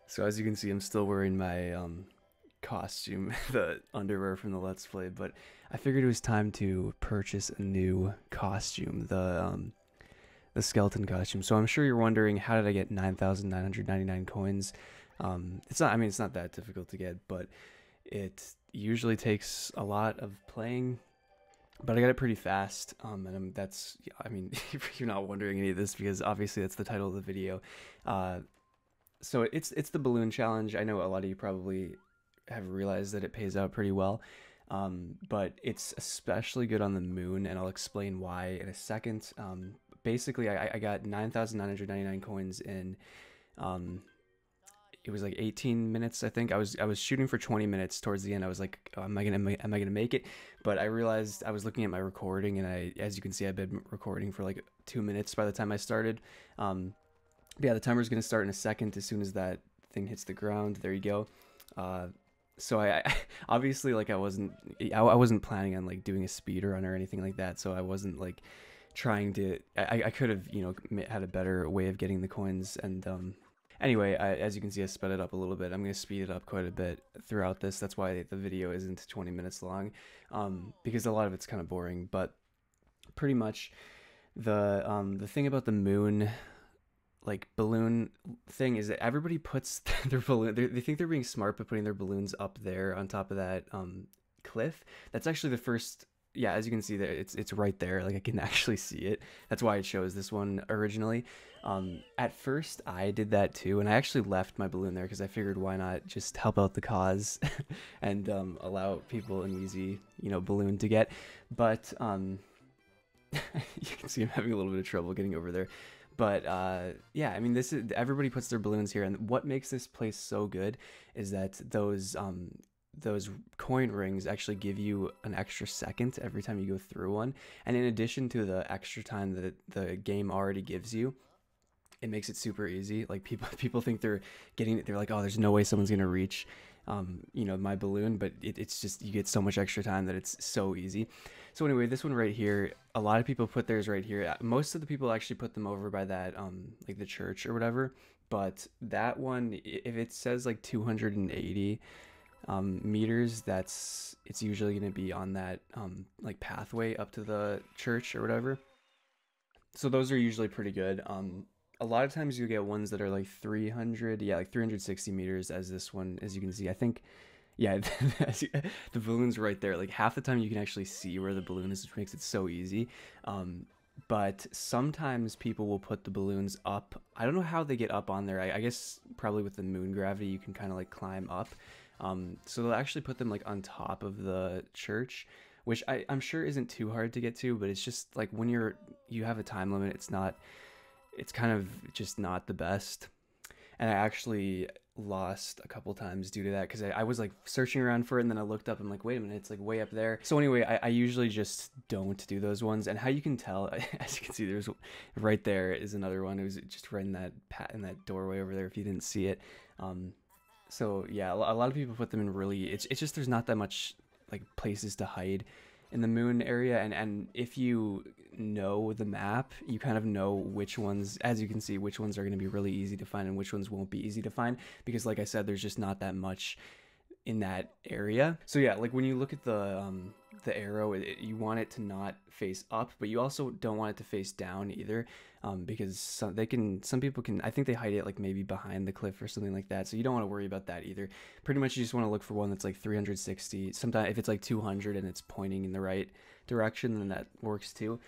So as you can see, I'm still wearing my costume, the underwear from the Let's Play, but I figured it was time to purchase a new costume, the skeleton costume. So I'm sure you're wondering, how did I get 9,999 coins? It's not, I mean, it's not that difficult to get, but it usually takes a lot of playing. But I got it pretty fast, and that's, yeah, I mean, you're not wondering any of this because obviously that's the title of the video. Uh, so it's the balloon challenge. I know a lot of you probably have realized that it pays out pretty well, but it's especially good on the moon, and I'll explain why in a second. Basically, I got 9,999 coins in. Um, it was like 18 minutes, I think. I was shooting for 20 minutes. Towards the end, I was like, oh, am I gonna make it? But I realized, I was looking at my recording, and as you can see, I've been recording for like 2 minutes by the time I started. But yeah, the timer's gonna start in a second as soon as that thing hits the ground. There you go. Uh, so I obviously, like, I wasn't planning on like doing a speed run or anything like that. So I wasn't like trying to. I could have, had a better way of getting the coins. And anyway, as you can see, I sped it up a little bit. I'm gonna speed it up quite a bit throughout this. That's why the video isn't 20 minutes long, because a lot of it's kind of boring. But pretty much the thing about the moon, like, balloon thing, is that everybody puts their balloon, they think they're being smart by putting their balloons up there on top of that cliff. That's actually the first. Yeah, as you can see there, it's right there. Like, I can actually see it. That's why it shows this one originally. At first I did that too, and I actually left my balloon there because I figured, why not just help out the cause and allow people an easy, balloon to get. But you can see I'm having a little bit of trouble getting over there. But yeah, I mean, this is, everybody puts their balloons here, and what makes this place so good is that those coin rings actually give you an extra second every time you go through one. And in addition to the extra time that the game already gives you, it makes it super easy. Like, people think they're like, oh, there's no way someone's gonna reach my balloon, but it's just, you get so much extra time that it's so easy. So anyway, this one right here, a lot of people put theirs right here. Most of the people actually put them over by that like the church or whatever. But that one, if it says like 280 meters, it's usually going to be on that like pathway up to the church or whatever. So those are usually pretty good. A lot of times you get ones that are like 300, yeah, like 360 meters, as this one, as you can see. I think, yeah, the balloon's right there. Like, half the time you can actually see where the balloon is, which makes it so easy. But sometimes people will put the balloons up. I don't know how they get up on there. I guess probably with the moon gravity, you can kind of like climb up. So they'll actually put them like on top of the church, which I'm sure isn't too hard to get to, but it's just like, when you have a time limit, it's kind of just not the best. And I actually lost a couple times due to that, because I was like searching around for it, and then I looked up, I'm like, wait a minute, it's like way up there. So anyway, I usually just don't do those ones. And how you can tell, as you can see, there's right there is another one. It was just right in that doorway over there, if you didn't see it. So yeah, a lot of people put them in really, it's just, there's not that much like places to hide in the moon area. And if you know the map, you kind of know which ones, as you can see, which ones are going to be really easy to find and which ones won't be easy to find, because like I said, there's just not that much in that area. So yeah, like, when you look at the arrow, you want it to not face up, but you also don't want it to face down either, because some people can, I think they hide it like maybe behind the cliff or something like that. So you don't want to worry about that either. Pretty much you just want to look for one that's like 360. Sometimes if it's like 200 and it's pointing in the right direction, then that works too.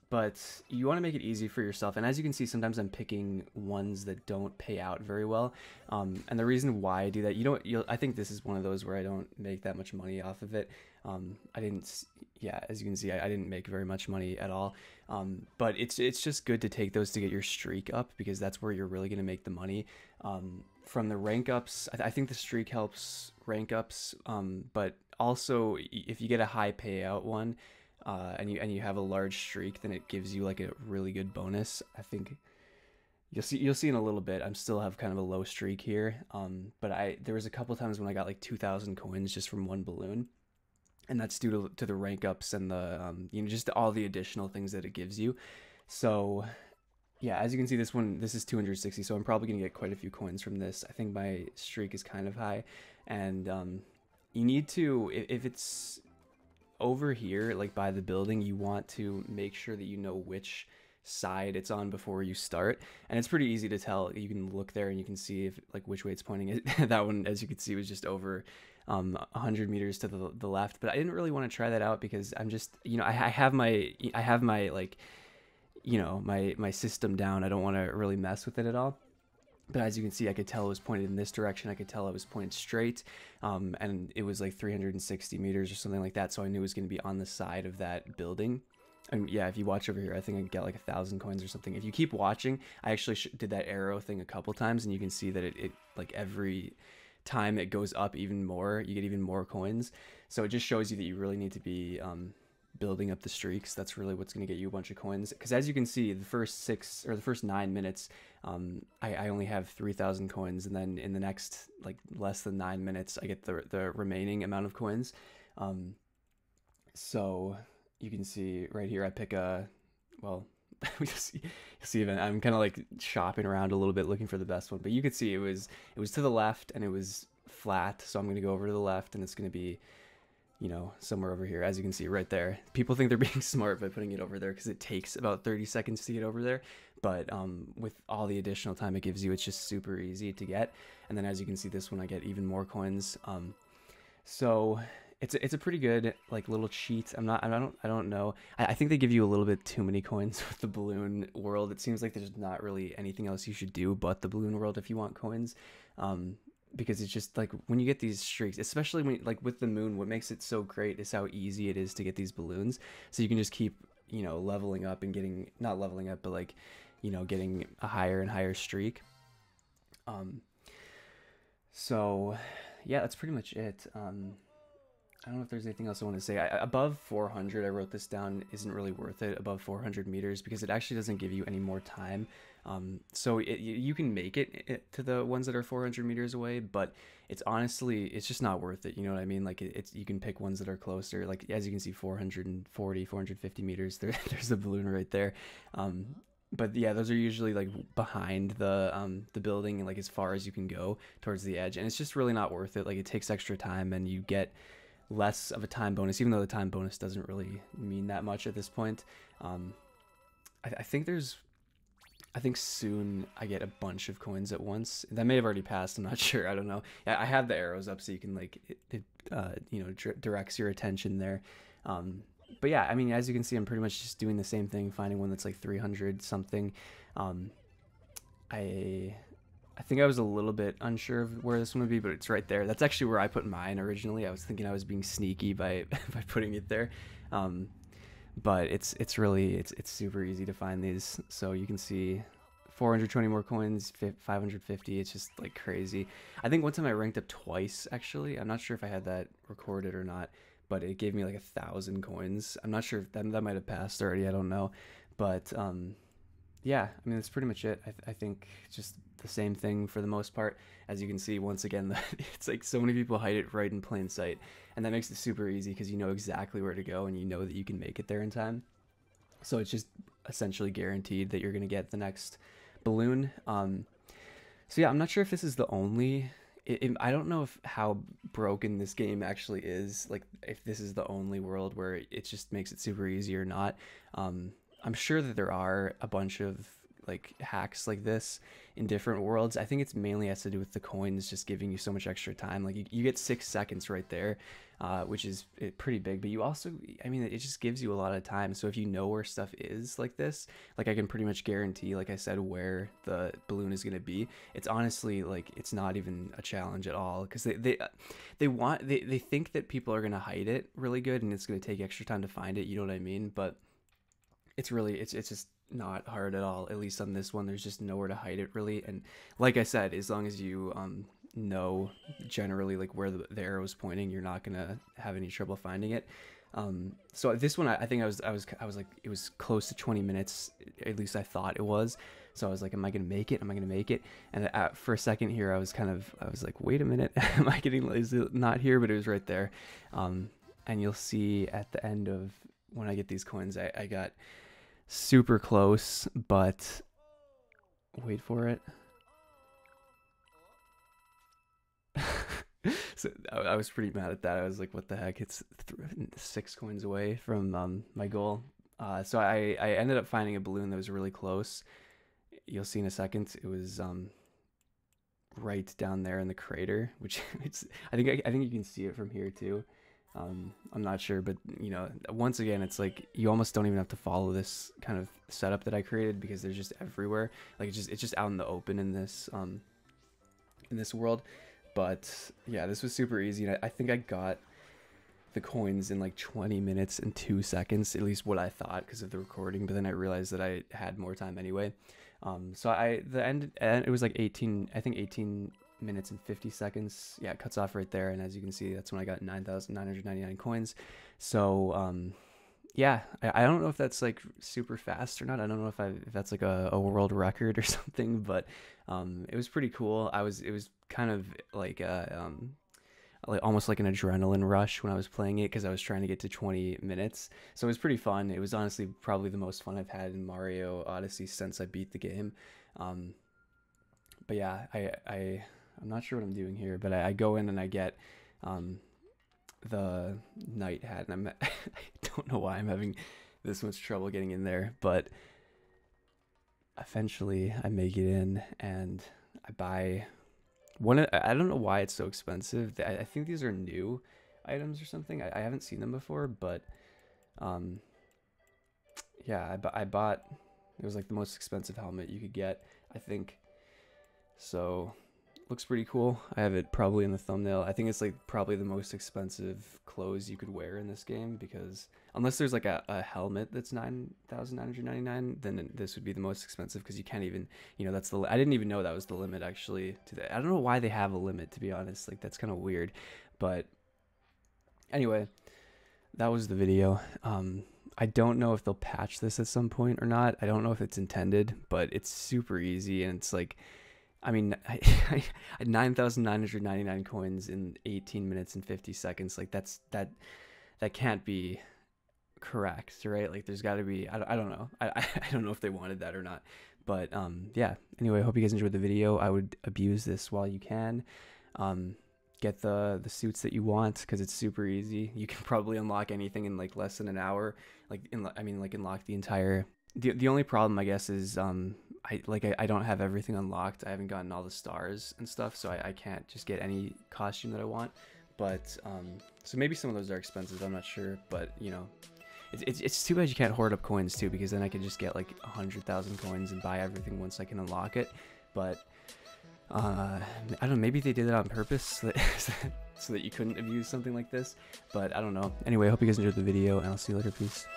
But you want to make it easy for yourself. And as you can see, sometimes I'm picking ones that don't pay out very well. And the reason why I do that, I think this is one of those where I don't make that much money off of it. I didn't, yeah, as you can see, I didn't make very much money at all. But it's just good to take those to get your streak up, because that's where you're really going to make the money. From the rank ups, I think the streak helps rank ups. But also, if you get a high payout one, and you have a large streak, then it gives you like a really good bonus. I think you'll see in a little bit. I'm still have kind of a low streak here, but there was a couple times when I got like 2,000 coins just from one balloon, and that's due to the rank ups and the just all the additional things that it gives you. So yeah, as you can see, this is 260, so I'm probably gonna get quite a few coins from this. I think my streak is kind of high, and you need to, if it's over here, like by the building, you want to make sure that you know which side it's on before you start, and it's pretty easy to tell. You can look there and you can see if like which way it's pointing. That one, as you can see, was just over 100 meters to the left, but I didn't really want to try that out because I'm just, I have my like, my system down. I don't want to really mess with it at all. But as you can see, I could tell it was pointed in this direction. I could tell it was pointed straight, and it was like 360 meters or something like that. So I knew it was going to be on the side of that building. And yeah, if you watch over here, I think I get like 1,000 coins or something. If you keep watching, I actually did that arrow thing a couple times, and you can see that it like every time it goes up even more, you get even more coins. So it just shows you that you really need to be building up the streaks. That's really what's going to get you a bunch of coins, because as you can see, the first 9 minutes, I only have 3,000 coins, and then in the next like less than 9 minutes I get the remaining amount of coins. So you can see right here I pick a, well, you'll see even I'm kind of like shopping around a little bit looking for the best one, but you could see it was to the left and it was flat, so I'm going to go over to the left and it's going to be, somewhere over here. As you can see right there, people think they're being smart by putting it over there because it takes about 30 seconds to get over there, but with all the additional time it gives you, it's just super easy to get. And then as you can see, this one I get even more coins. So it's a pretty good like little cheat. I don't know. I think they give you a little bit too many coins with the balloon world. It seems like there's not really anything else you should do but the balloon world if you want coins. Because it's just like when you get these streaks, especially when like with the moon, what makes it so great is how easy it is to get these balloons. So you can just keep, leveling up and getting, not leveling up, but like, getting a higher and higher streak. So yeah, that's pretty much it. I don't know if there's anything else I want to say. Above 400, I wrote this down, isn't really worth it above 400 meters because it actually doesn't give you any more time. So you can make it to the ones that are 400 meters away, but it's just not worth it. You know what I mean? Like you can pick ones that are closer. Like as you can see, 440, 450 meters. There's a balloon right there. But yeah, those are usually like behind the building and like as far as you can go towards the edge, and it's just really not worth it. Like it takes extra time and you get less of a time bonus, even though the time bonus doesn't really mean that much at this point. I think soon I get a bunch of coins at once. That may have already passed. I'm not sure. I don't know. I have the arrows up so you can like it directs your attention there. But yeah, I mean, as you can see, I'm pretty much just doing the same thing, finding one that's like 300 something. I think I was a little bit unsure of where this one would be, but it's right there. That's actually where I put mine originally. I was thinking I was being sneaky by by putting it there. But it's super easy to find these. So you can see 420 more coins, 550. It's just like crazy. I think one time I ranked up twice actually. I'm not sure if I had that recorded or not, but it gave me like 1,000 coins. I'm not sure if that might have passed already. I don't know, but yeah, I mean that's pretty much it. I think just the same thing for the most part. As you can see, once again, it's like so many people hide it right in plain sight, and that makes it super easy because you know exactly where to go and you know that you can make it there in time. So it's just essentially guaranteed that you're gonna get the next balloon. So yeah, I'm not sure if this is the only. I don't know how broken this game actually is. Like if this is the only world where it just makes it super easy or not. I'm sure that there are a bunch of like hacks like this in different worlds. I think it's mainly has to do with the coins just giving you so much extra time. Like you get 6 seconds right there, which is pretty big, but you also, I mean, it just gives you a lot of time. So if you know where stuff is like this, like I can pretty much guarantee, like I said, where the balloon is going to be. It's honestly like, it's not even a challenge at all because they think that people are going to hide it really good and it's going to take extra time to find it. You know what I mean? But it's just not hard at all. At least on this one, there's just nowhere to hide it really. And like I said, as long as you know generally like where the arrow is pointing, you're not gonna have any trouble finding it. So this one, I think I was like, it was close to 20 minutes, at least I thought it was. So I was like, am I gonna make it? Am I gonna make it? And for a second here, I was like, wait a minute, am I getting, is it not here? But it was right there. And you'll see at the end of when I get these coins, I got super close, but Wait for it. So I was pretty mad at that. I was like, what the heck? It's 6 coins away from my goal. So I ended up finding a balloon that was really close. You'll see in a second. It was right down there in the crater, which I think you can see it from here too. I'm not sure, but you know, once again, it's like you almost don't even have to follow this kind of setup that I created because they're just everywhere. Like it's just out in the open in this world. But yeah, this was super easy, and I think I got the coins in like 20 minutes and 2 seconds, at least what I thought because of the recording. But then I realized that I had more time anyway. So it was like 18 minutes and 50 seconds. Yeah, it cuts off right there, and as you can see, that's when I got 9,999 coins. So yeah, I don't know if that's like super fast or not. I don't know if that's like a world record or something, but it was pretty cool. It was kind of like almost like an adrenaline rush when I was playing it because I was trying to get to 20 minutes. So it was pretty fun. It was honestly probably the most fun I've had in Mario Odyssey since I beat the game. But yeah, I'm not sure what I'm doing here, but I go in and I get the night hat, and I don't know why I'm having this much trouble getting in there, but eventually I make it in and I buy one. I don't know why it's so expensive. I think these are new items or something. I haven't seen them before, but yeah, I bought, it was like the most expensive helmet you could get, I think. So looks pretty cool. I have it probably in the thumbnail. I think it's like probably the most expensive clothes you could wear in this game, because unless there's like a helmet that's 9,999, then this would be the most expensive, because you can't even, you know, that's the, I didn't even know that was the limit actually to that. I don't know why they have a limit, to be honest. Like that's kind of weird. But anyway, that was the video. I don't know if they'll patch this at some point or not. I don't know if it's intended, but it's super easy, and it's like, I mean, I had 9,999 coins in 18 minutes and 50 seconds. Like that can't be correct, right? Like there's got to be, I don't know. I don't know if they wanted that or not. But yeah. Anyway, I hope you guys enjoyed the video. I would abuse this while you can. Get the suits that you want, because it's super easy. You can probably unlock anything in like less than an hour. Like unlock the entire. The only problem, I guess, is I don't have everything unlocked. I haven't gotten all the stars and stuff, so I can't just get any costume that I want. But so maybe some of those are expensive. I'm not sure, but you know, it's too bad you can't hoard up coins too, because then I could just get like 100,000 coins and buy everything once I can unlock it. But I don't know. Maybe they did it on purpose so that you couldn't abuse something like this. But I don't know. Anyway, I hope you guys enjoyed the video, and I'll see you later. Peace.